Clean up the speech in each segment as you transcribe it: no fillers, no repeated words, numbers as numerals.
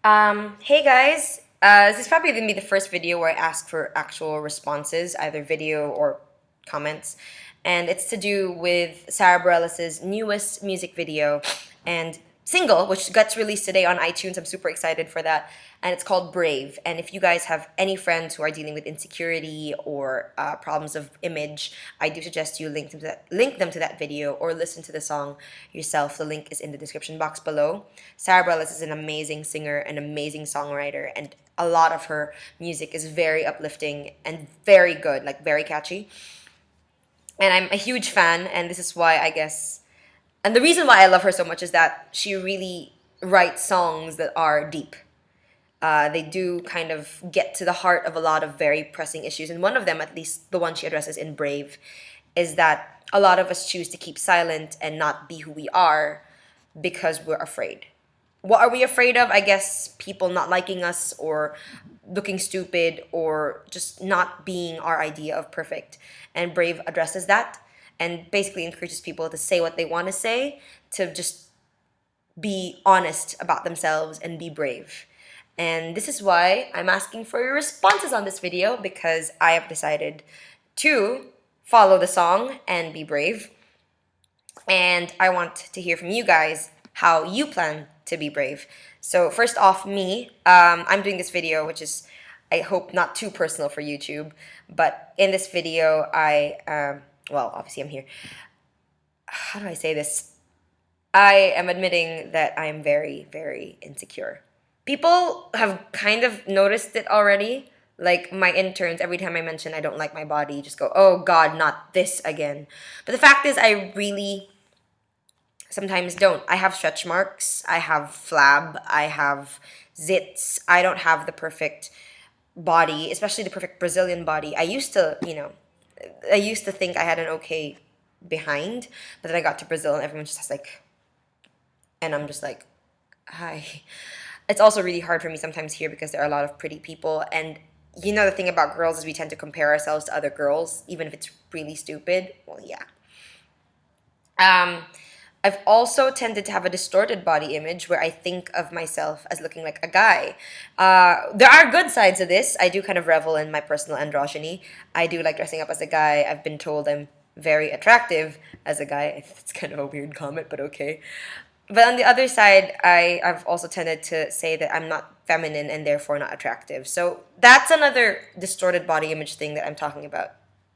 Hey guys, this is probably gonna be the first video where I ask for actual responses, either video or comments, and it's to do with Sara Bareilles' newest music video and single, which gets released today on iTunes. I'm super excited for that, and it's called Brave. And if you guys have any friends who are dealing with insecurity or problems of image, I do suggest you link them to that video or listen to the song yourself. The link is in the description box below. Sara Bareilles is an amazing singer, an amazing songwriter, and a lot of her music is very uplifting and very good, like very catchy. And I'm a huge fan, and this is why I guess, and the reason why I love her so much is that she really writes songs that are deep. They do kind of get to the heart of a lot of very pressing issues. And one of them, at least the one she addresses in Brave, is that a lot of us choose to keep silent and not be who we are because we're afraid. What are we afraid of? I guess people not liking us or looking stupid or just not being our idea of perfect. And Brave addresses that and basically encourages people to say what they want to say, to just be honest about themselves and be brave. And this is why I'm asking for your responses on this video, because I have decided to follow the song and be brave. And I want to hear from you guys how you plan to be brave. So first off, I'm doing this video, which is, I hope, not too personal for YouTube. But in this video, well, obviously I'm here. How do I say this? I am admitting that I am very, very insecure. People have kind of noticed it already. Like my interns, every time I mention I don't like my body, just go, oh God, not this again. But the fact is, I really sometimes don't. I have stretch marks, I have flab, I have zits. I don't have the perfect body, especially the perfect Brazilian body. I used to think I had an okay behind, but then I got to Brazil and everyone just has like, and I'm just like, hi. It's also really hard for me sometimes here because there are a lot of pretty people. And the thing about girls is we tend to compare ourselves to other girls, even if it's really stupid. Well, yeah. Um, I've also tended to have a distorted body image where I think of myself as looking like a guy. There are good sides of this. I do kind of revel in my personal androgyny. I do like dressing up as a guy. I've been told I'm very attractive as a guy. It's kind of a weird comment, but okay. But on the other side, I've also tended to say that I'm not feminine and therefore not attractive. So that's another distorted body image thing that I'm talking about.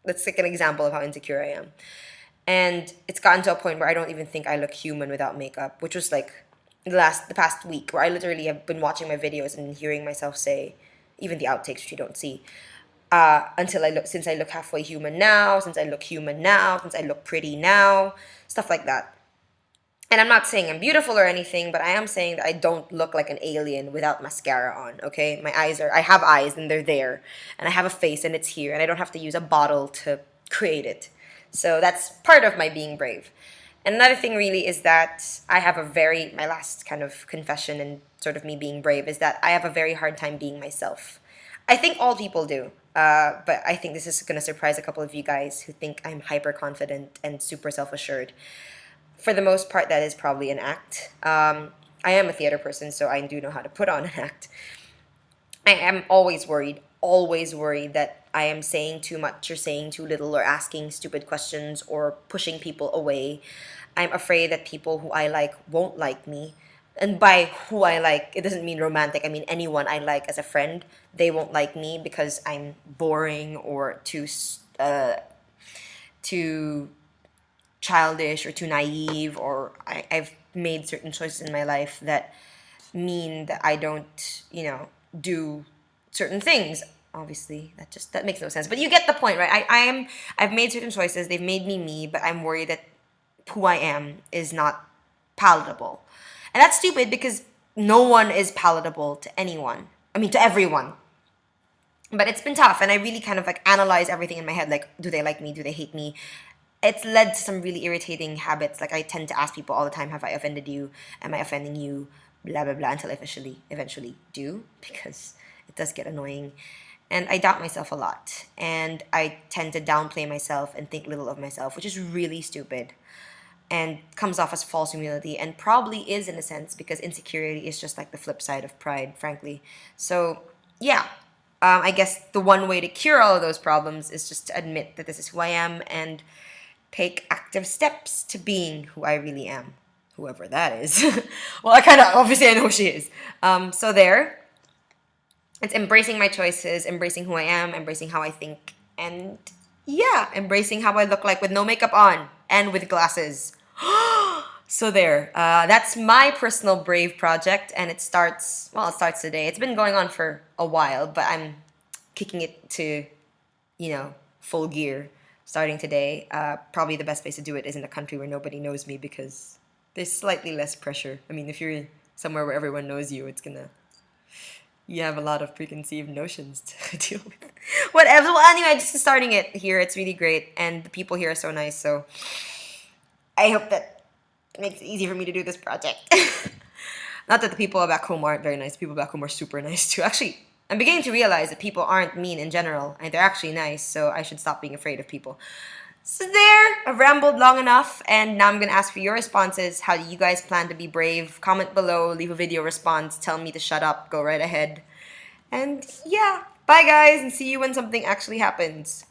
That's like an example of how insecure I am. And it's gotten to a point where I don't even think I look human without makeup, which was like the past week, where I literally have been watching my videos and hearing myself say, even the outtakes which you don't see, since I look halfway human now, since I look human now, since I look pretty now, stuff like that. And I'm not saying I'm beautiful or anything, but I am saying that I don't look like an alien without mascara on, okay? I have eyes and they're there. And I have a face and it's here. And I don't have to use a bottle to create it. So that's part of my being brave. And another thing really is that my last kind of confession and sort of me being brave is that I have a very hard time being myself. I think all people do. But I think this is going to surprise a couple of you guys who think I'm hyper confident and super self assured. For the most part, that is probably an act. I am a theater person, so I do know how to put on an act. I am always worried that I am saying too much or saying too little or asking stupid questions or pushing people away. I'm afraid that people who I like won't like me. And by who I like, it doesn't mean romantic. I mean anyone I like as a friend, they won't like me because I'm boring or too childish or too naive, or I've made certain choices in my life that mean that I don't, do certain things. Obviously, that makes no sense. But you get the point, right? I've made certain choices. They've made me, but I'm worried that who I am is not palatable. And that's stupid because no one is palatable to anyone. I mean, to everyone. But it's been tough, and I really kind of like analyze everything in my head. Like, do they like me? Do they hate me? It's led to some really irritating habits. Like, I tend to ask people all the time, have I offended you? Am I offending you? Blah, blah, blah, until I eventually do, because it does get annoying. And I doubt myself a lot. And I tend to downplay myself and think little of myself, which is really stupid. and comes off as false humility, and probably is in a sense, because insecurity is just like the flip side of pride, frankly. So yeah, I guess the one way to cure all of those problems is just to admit that this is who I am and take active steps to being who I really am, whoever that is. Well, I kind of obviously I know who she is. So there, it's embracing my choices, embracing who I am, embracing how I think, and yeah, embracing how I look like with no makeup on and with glasses. So there, that's my personal brave project, and it starts, well, it starts today. It's been going on for a while, but I'm kicking it to, full gear starting today. Probably the best place to do it is in a country where nobody knows me, because there's slightly less pressure. I mean, if you're somewhere where everyone knows you, you have a lot of preconceived notions to deal with. Whatever. Well, anyway, just starting it here. It's really great, and the people here are so nice. So I hope that makes it easy for me to do this project. Not that the people back home aren't very nice. People back home are super nice too. Actually, I'm beginning to realize that people aren't mean in general, and they're actually nice. So I should stop being afraid of people. So there, I've rambled long enough, and now I'm gonna ask for your responses. How do you guys plan to be brave? Comment below, leave a video response, tell me to shut up, go right ahead. And yeah, bye guys, and see you when something actually happens.